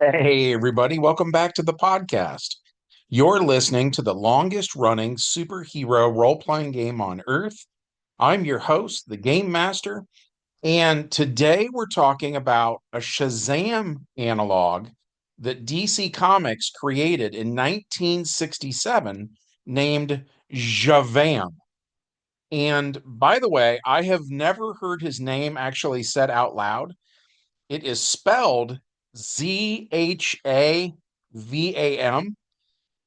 Hey, everybody, welcome back to the podcast. You're listening to the longest running superhero role playing game on Earth. I'm your host, the Game Master, and today we're talking about a Shazam analog that DC Comics created in 1967 named ZHAVAM. And by the way, I have never heard his name actually said out loud. It is spelled ZHAVAM.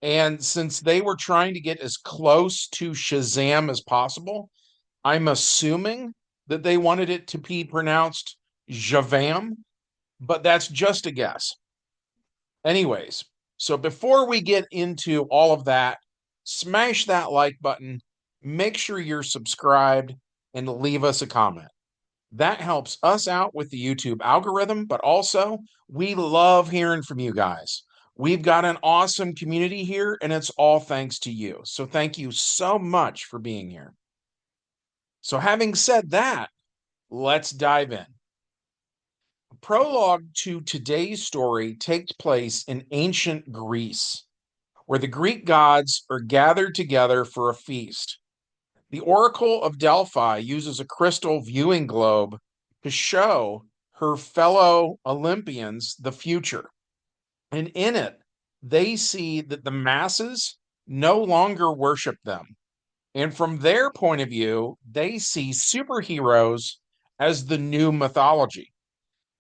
And since they were trying to get as close to Shazam as possible, I'm assuming that they wanted it to be pronounced Javam, but that's just a guess. Anyways, so before we get into all of that, smash that like button, make sure you're subscribed, and leave us a comment. That helps us out with the YouTube algorithm, but also we love hearing from you guys. We've got an awesome community here, and it's all thanks to you. So thank you so much for being here. So, having said that, let's dive in. The prologue to today's story takes place in ancient Greece, where the Greek gods are gathered together for a feast. The Oracle of Delphi uses a crystal viewing globe to show her fellow Olympians the future. And in it, they see that the masses no longer worship them. And from their point of view, they see superheroes as the new mythology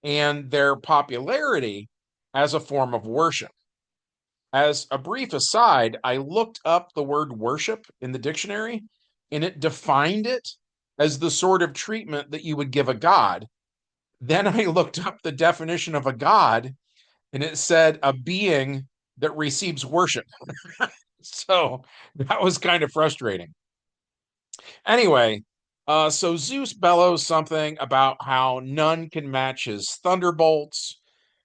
and their popularity as a form of worship. As a brief aside, I looked up the word worship in the dictionary and it defined it as the sort of treatment that you would give a god. Then I looked up the definition of a god and it said a being that receives worship. So that was kind of frustrating. Anyway, so Zeus bellows something about how none can match his thunderbolts.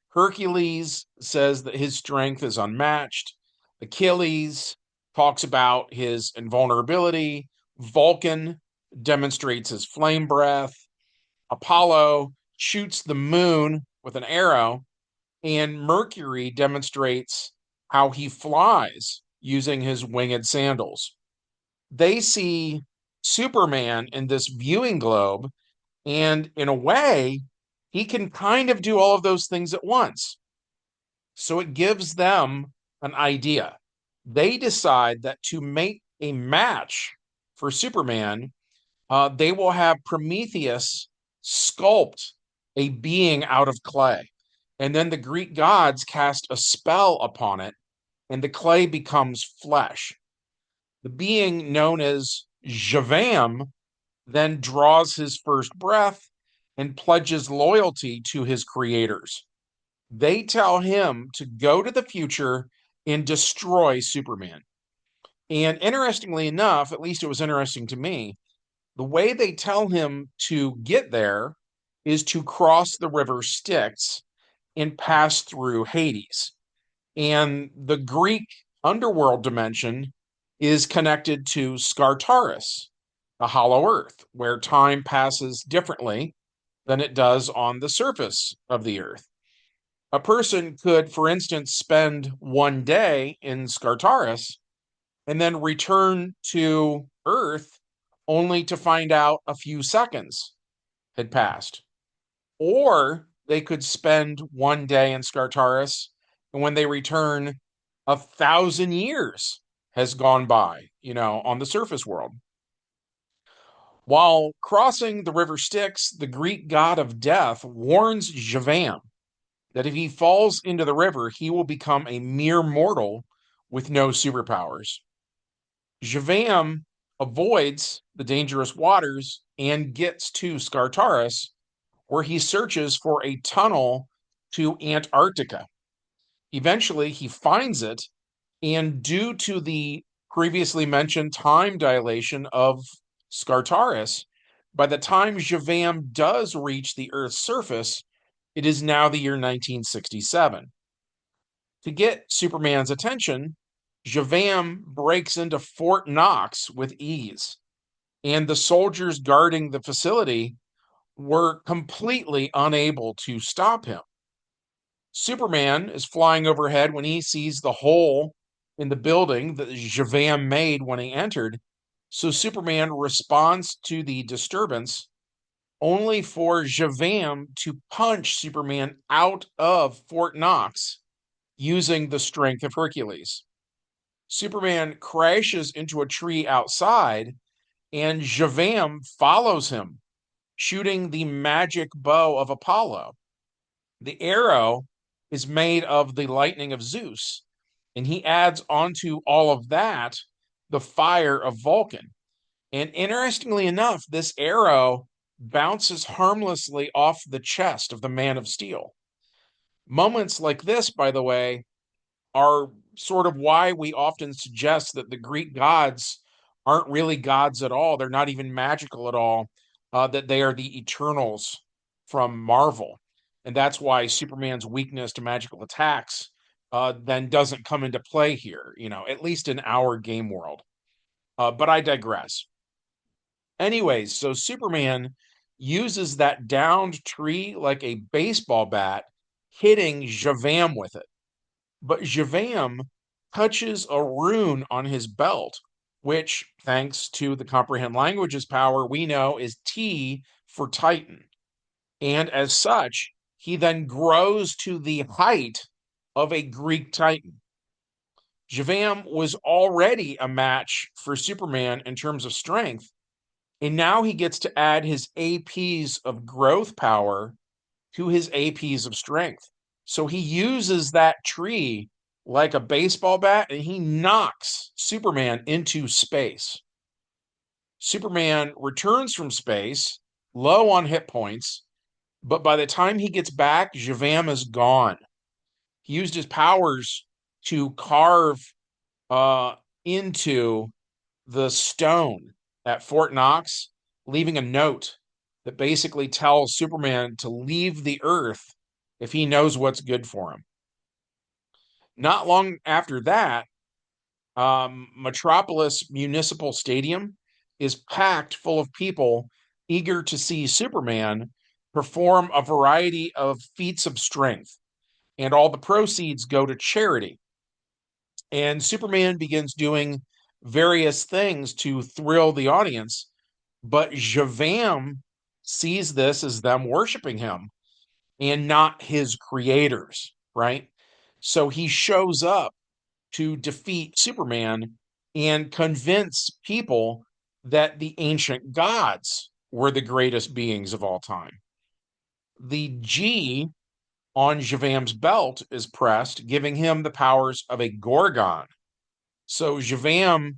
Hercules says that his strength is unmatched. Achilles talks about his invulnerability. Vulcan demonstrates his flame breath. Apollo shoots the moon with an arrow. And Mercury demonstrates how he flies using his winged sandals. They see Superman in this viewing globe, and in a way, he can kind of do all of those things at once. So it gives them an idea. They decide that to make a match for Superman, they will have Prometheus sculpt a being out of clay. And then the Greek gods cast a spell upon it, and the clay becomes flesh. The being known as Zha-Vam then draws his first breath and pledges loyalty to his creators. They tell him to go to the future and destroy Superman. And interestingly enough, at least it was interesting to me, the way they tell him to get there is to cross the river Styx and pass through Hades. And the Greek underworld dimension is connected to Scartaris, the hollow earth, where time passes differently than it does on the surface of the earth. A person could, for instance, spend one day in Scartaris and then return to Earth only to find out a few seconds had passed. Or they could spend one day in Scartaris, and when they return, 1,000 years has gone by, on the surface world. While crossing the river Styx, the Greek god of death warns Javam that if he falls into the river, he will become a mere mortal with no superpowers. Javam avoids the dangerous waters and gets to Scartaris, where he searches for a tunnel to Antarctica. Eventually, he finds it, and due to the previously mentioned time dilation of Scartaris, by the time Javam does reach the Earth's surface, it is now the year 1967. To get Superman's attention, Javam breaks into Fort Knox with ease, and the soldiers guarding the facility were completely unable to stop him. Superman is flying overhead when he sees the hole in the building that ZHAVAM made when he entered. So Superman responds to the disturbance only for ZHAVAM to punch Superman out of Fort Knox using the strength of Hercules. Superman crashes into a tree outside, and ZHAVAM follows him, shooting the magic bow of Apollo. The arrow is made of the lightning of Zeus, and he adds onto all of that the fire of Vulcan. And interestingly enough, this arrow bounces harmlessly off the chest of the Man of Steel. Moments like this, by the way, are sort of why we often suggest that the Greek gods aren't really gods at all. They're not even magical at all, that they are the Eternals from Marvel. And that's why Superman's weakness to magical attacks then doesn't come into play here, at least in our game world. But I digress. Anyways, so Superman uses that downed tree like a baseball bat, hitting ZHAVAM with it. But ZHAVAM touches a rune on his belt, which, thanks to the comprehend languages power, we know is T for Titan. And as such, he then grows to the height of a Greek Titan. ZHAVAM was already a match for Superman in terms of strength, and now he gets to add his APs of growth power to his APs of strength. So he uses that tree like a baseball bat and he knocks Superman into space. Superman returns from space, low on hit points, but by the time he gets back, ZHAVAM is gone. He used his powers to carve into the stone at Fort Knox, leaving a note that basically tells Superman to leave the Earth if he knows what's good for him. Not long after that, Metropolis Municipal Stadium is packed full of people eager to see Superman perform a variety of feats of strength, and all the proceeds go to charity. And Superman begins doing various things to thrill the audience, but ZHAVAM sees this as them worshiping him and not his creators, right? So he shows up to defeat Superman and convince people that the ancient gods were the greatest beings of all time. The G on ZHAVAM's belt is pressed, giving him the powers of a Gorgon. So ZHAVAM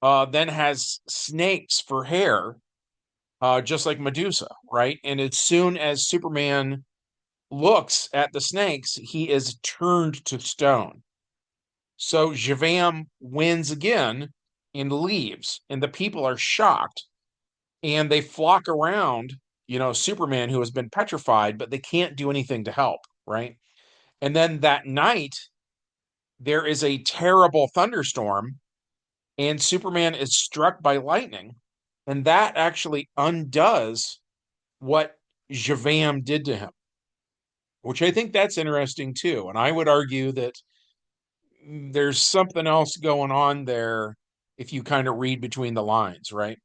then has snakes for hair, just like Medusa, right? And as soon as Superman looks at the snakes, he is turned to stone. So ZHAVAM wins again and leaves, and the people are shocked, and they flock around, Superman, who has been petrified, but they can't do anything to help, right? And then that night, there is a terrible thunderstorm, and Superman is struck by lightning, and that actually undoes what ZHAVAM did to him, which I think that's interesting too. And I would argue that there's something else going on there if you kind of read between the lines, right?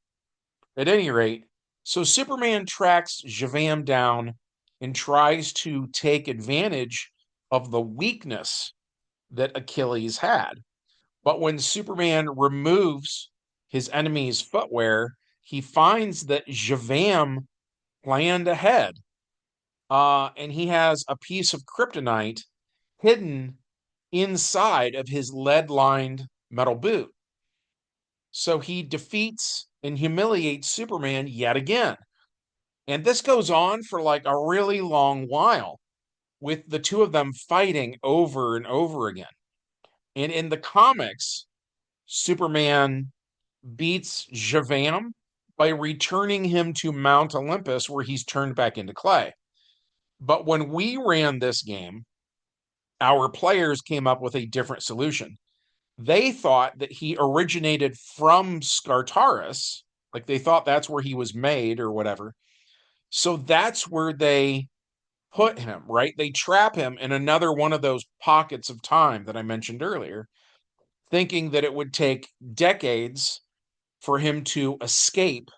At any rate, so Superman tracks ZHAVAM down and tries to take advantage of the weakness that Achilles had. But when Superman removes his enemy's footwear, he finds that ZHAVAM planned ahead. And he has a piece of kryptonite hidden inside of his lead-lined metal boot. So he defeats and humiliates Superman yet again. And this goes on for like a really long while, with the two of them fighting over and over again. And in the comics, Superman beats ZHAVAM by returning him to Mount Olympus, where he's turned back into clay. But when we ran this game, our players came up with a different solution. They thought that he originated from Skartaris, like they thought that's where he was made or whatever. So that's where they put him, right? They trap him in another one of those pockets of time that I mentioned earlier, thinking that it would take decades for him to escape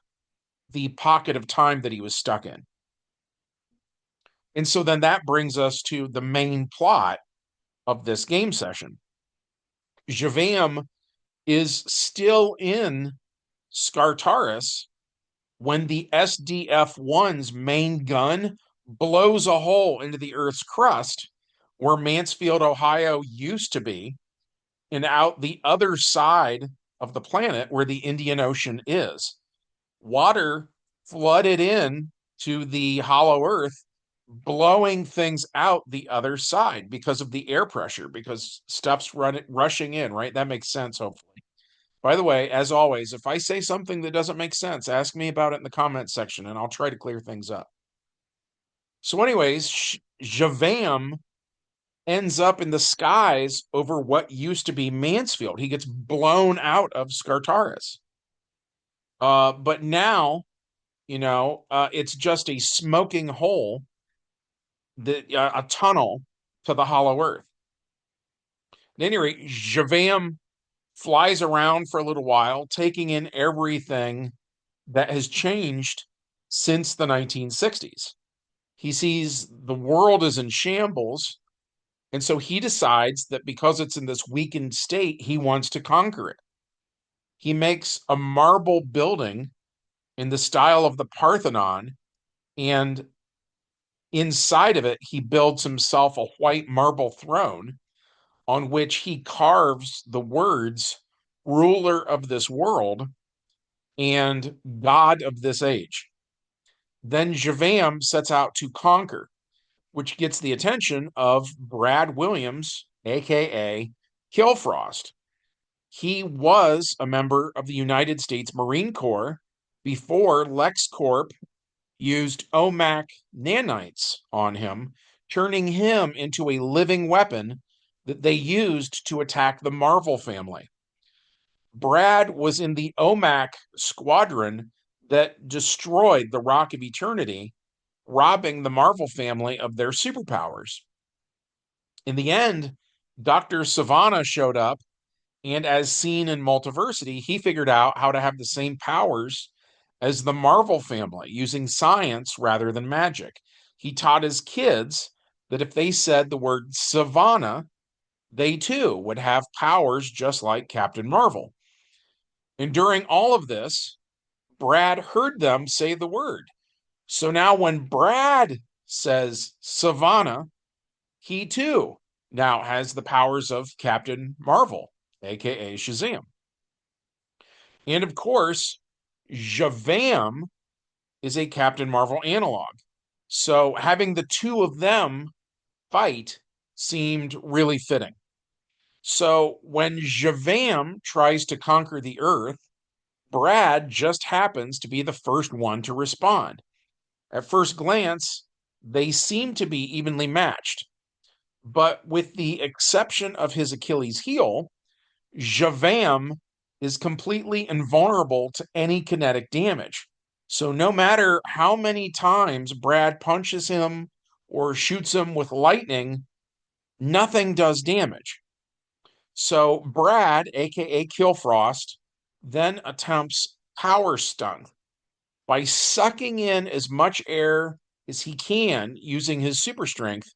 the pocket of time that he was stuck in. And so then that brings us to the main plot of this game session. ZHAVAM is still in Skartaris when the SDF-1's main gun blows a hole into the Earth's crust where Mansfield, Ohio used to be, and out the other side of the planet where the Indian Ocean is. Water flooded in to the hollow Earth, blowing things out the other side because of the air pressure, because stuff's rushing in, right? That makes sense, hopefully. By the way, as always, if I say something that doesn't make sense, ask me about it in the comments section and I'll try to clear things up. So, anyways, ZHAVAM ends up in the skies over what used to be Mansfield. He gets blown out of Skartaris. But now, it's just a smoking hole, a tunnel to the hollow Earth. At any rate, ZHAVAM flies around for a little while, taking in everything that has changed since the 1960s. He sees the world is in shambles, and so he decides that because it's in this weakened state, he wants to conquer it. He makes a marble building in the style of the Parthenon, and inside of it, he builds himself a white marble throne on which he carves the words ruler of this world and God of this age. Then ZHAVAM sets out to conquer, which gets the attention of Brad Williams, aka Killfrost. He was a member of the United States Marine Corps before LexCorp used OMAC nanites on him, turning him into a living weapon that they used to attack the Marvel family. Brad was in the OMAC squadron that destroyed the Rock of Eternity, robbing the Marvel family of their superpowers. In the end, Dr. Sivana showed up, and as seen in Multiversity, he figured out how to have the same powers as the Marvel family using science rather than magic. He taught his kids that if they said the word Sivana, they too would have powers just like Captain Marvel. And during all of this, Brad heard them say the word. So now when Brad says Savannah, he too now has the powers of Captain Marvel, aka Shazam. And of course, ZHAVAM is a Captain Marvel analog. So having the two of them fight seemed really fitting. So when ZHAVAM tries to conquer the Earth, Brad just happens to be the first one to respond. At first glance, they seem to be evenly matched. But with the exception of his Achilles heel, ZHAVAM is completely invulnerable to any kinetic damage. So no matter how many times Brad punches him or shoots him with lightning, nothing does damage. So Brad, aka Killfrost, then attempts Power Stun by sucking in as much air as he can using his super strength.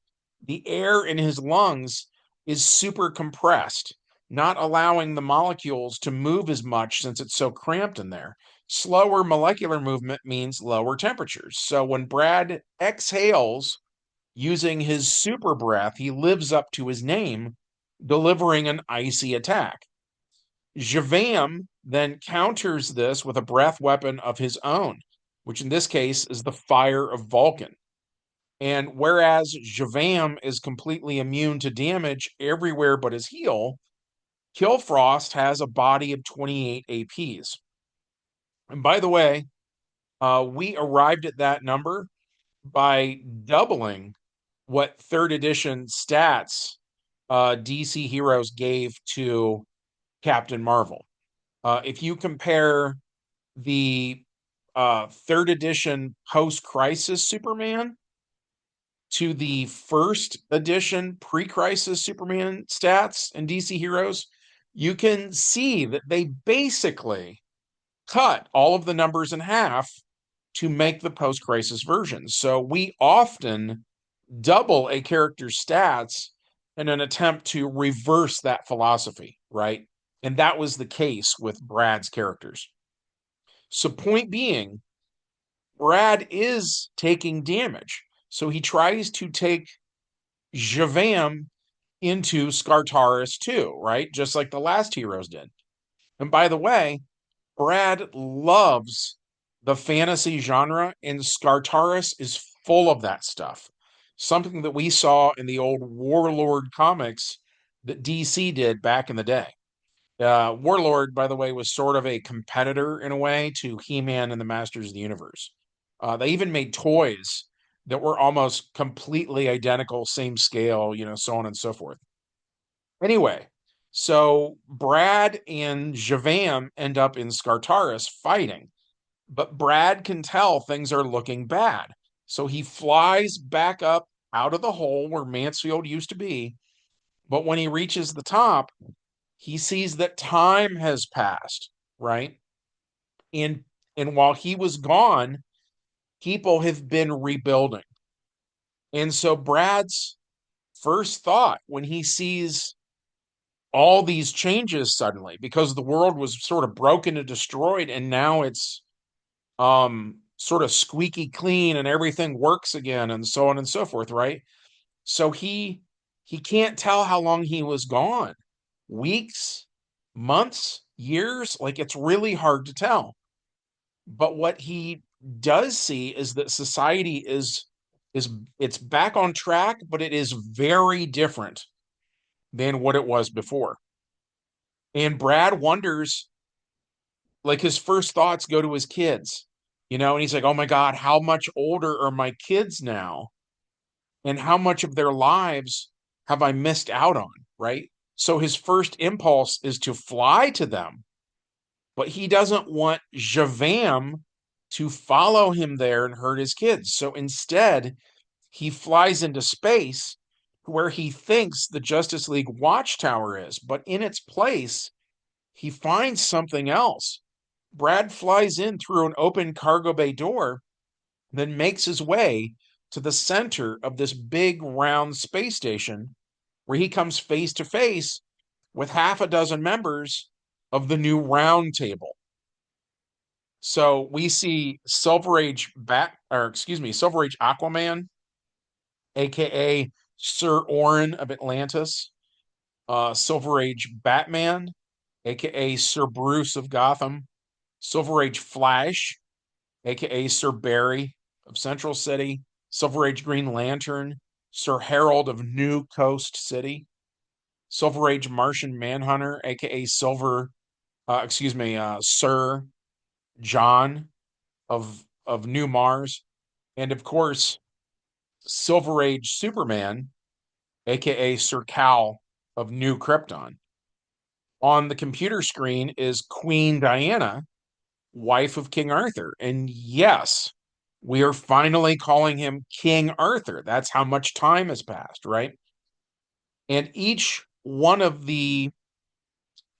The air in his lungs is super compressed, not allowing the molecules to move as much since it's so cramped in there. Slower molecular movement means lower temperatures. So when Brad exhales using his super breath, he lives up to his name, delivering an icy attack. ZHAVAM then counters this with a breath weapon of his own, which in this case is the fire of Vulcan. And whereas ZHAVAM is completely immune to damage everywhere but his heel, Killfrost has a body of 28 APs. And by the way, we arrived at that number by doubling what third edition stats DC Heroes gave to Captain Marvel. If you compare the third edition post-crisis Superman to the first edition pre-crisis Superman stats and DC Heroes, you can see that they basically cut all of the numbers in half to make the post-crisis version. So we often double a character's stats in an attempt to reverse that philosophy, right? And that was the case with Brad's characters. So, point being, Brad is taking damage. So he tries to take Zha-Vam into Skartaris too, right? Just like the last heroes did. And by the way, Brad loves the fantasy genre, and Skartaris is full of that stuff. Something that we saw in the old Warlord comics that DC did back in the day. Warlord, by the way, was sort of a competitor in a way to He-Man and the Masters of the Universe. They even made toys that were almost completely identical, same scale, so on and so forth. Anyway, so Brad and Zha-Vam end up in Skartaris fighting, but Brad can tell things are looking bad. So he flies back up out of the hole where Mansfield used to be. But when he reaches the top, he sees that time has passed, right? And while he was gone, people have been rebuilding. And so Brad's first thought when he sees all these changes suddenly, because the world was sort of broken and destroyed, and now it's sort of squeaky clean and everything works again, and so on and so forth, right? So he can't tell how long he was gone. Weeks, months, years, like it's really hard to tell. But what he does see is that society is it's back on track, but it is very different than what it was before. And Brad wonders, like his first thoughts go to his kids, and he's like, "Oh my God, how much older are my kids now? And how much of their lives have I missed out on?" Right? So his first impulse is to fly to them, but he doesn't want Zha-Vam to follow him there and hurt his kids. So instead, he flies into space where he thinks the Justice League watchtower is, but in its place, he finds something else. Brad flies in through an open cargo bay door, then makes his way to the center of this big round space station where he comes face to face with half a dozen members of the new round table. So we see Silver Age Silver Age Aquaman, aka Sir Orin of Atlantis, Silver Age Batman, aka Sir Bruce of Gotham, Silver Age Flash, aka Sir Barry of Central City, Silver Age Green Lantern, Sir Harold of New Coast City, Silver Age Martian Manhunter, aka Sir John of New Mars, and of course, Silver Age Superman, aka Sir Kal of New Krypton. On the computer screen is Queen Diana, wife of King Arthur. And yes, we are finally calling him King Arthur. That's how much time has passed, right? And each one of the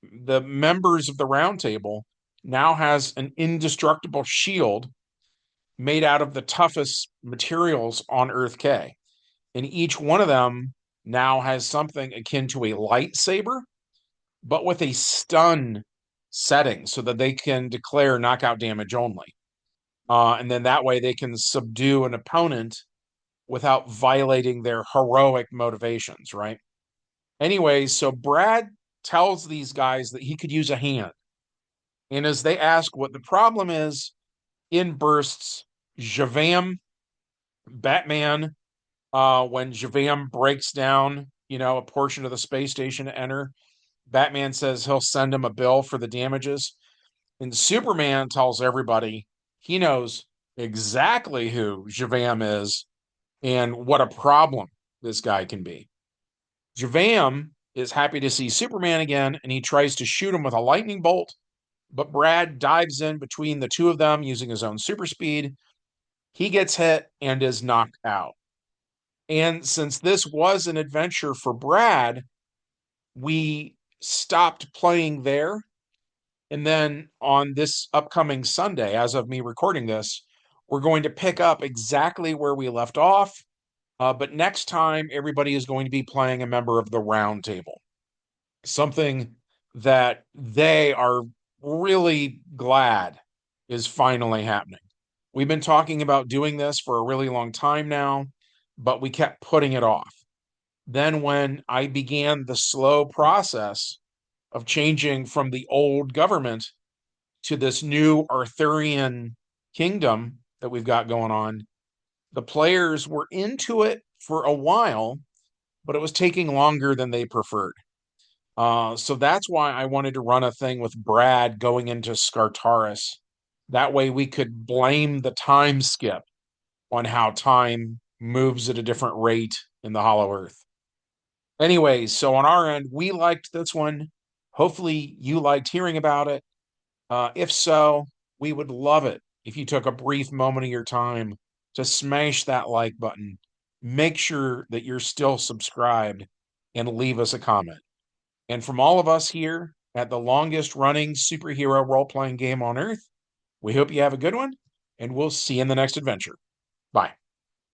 members of the round table now has an indestructible shield made out of the toughest materials on Earth K. And each one of them now has something akin to a lightsaber, but with a stun setting so that they can declare knockout damage only. And then that way they can subdue an opponent without violating their heroic motivations, right? Anyways, so Brad tells these guys that he could use a hand. And as they ask what the problem is, in bursts Zha-Vam, Batman. When Zha-Vam breaks down, a portion of the space station to enter, Batman says he'll send him a bill for the damages. And Superman tells everybody he knows exactly who Zha-Vam is and what a problem this guy can be. Zha-Vam is happy to see Superman again, and he tries to shoot him with a lightning bolt, but Brad dives in between the two of them using his own super speed. He gets hit and is knocked out. And since this was an adventure for Brad, we stopped playing there. And then on this upcoming Sunday, as of me recording this, we're going to pick up exactly where we left off. But next time, everybody is going to be playing a member of the round table, something that they are really glad is finally happening. We've been talking about doing this for a really long time now, but we kept putting it off. Then, when I began the slow process of changing from the old government to this new Arthurian kingdom that we've got going on, the players were into it for a while, but it was taking longer than they preferred. So that's why I wanted to run a thing with Brad going into Scartaris. That way we could blame the time skip on how time moves at a different rate in the Hollow Earth. Anyways, so on our end, we liked this one. Hopefully you liked hearing about it. If so, we would love it if you took a brief moment of your time to smash that like button. Make sure that you're still subscribed and leave us a comment. And from all of us here at the longest running superhero role playing game on earth, we hope you have a good one, and we'll see you in the next adventure. Bye.